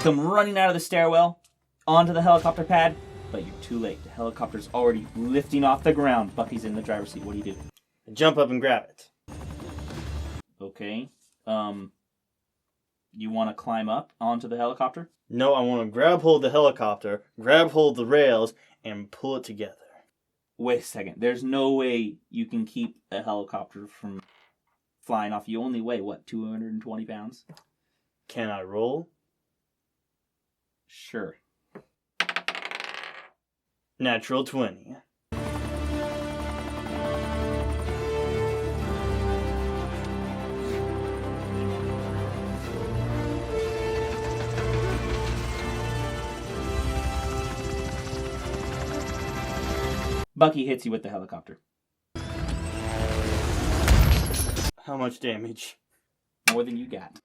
come running out of the stairwell onto the helicopter pad, but you're too late. The helicopter's already lifting off the ground. Bucky's in the driver's seat. What do you do? Jump up and grab it. Okay. You want to climb up onto the helicopter? No, I want to grab hold of the helicopter, grab hold of the rails, and pull it together. Wait a second. There's no way you can keep a helicopter from flying off. You only weigh, what, 220 pounds? Can I roll? Sure. Natural 20. Bucky hits you with the helicopter. How much damage? More than you got.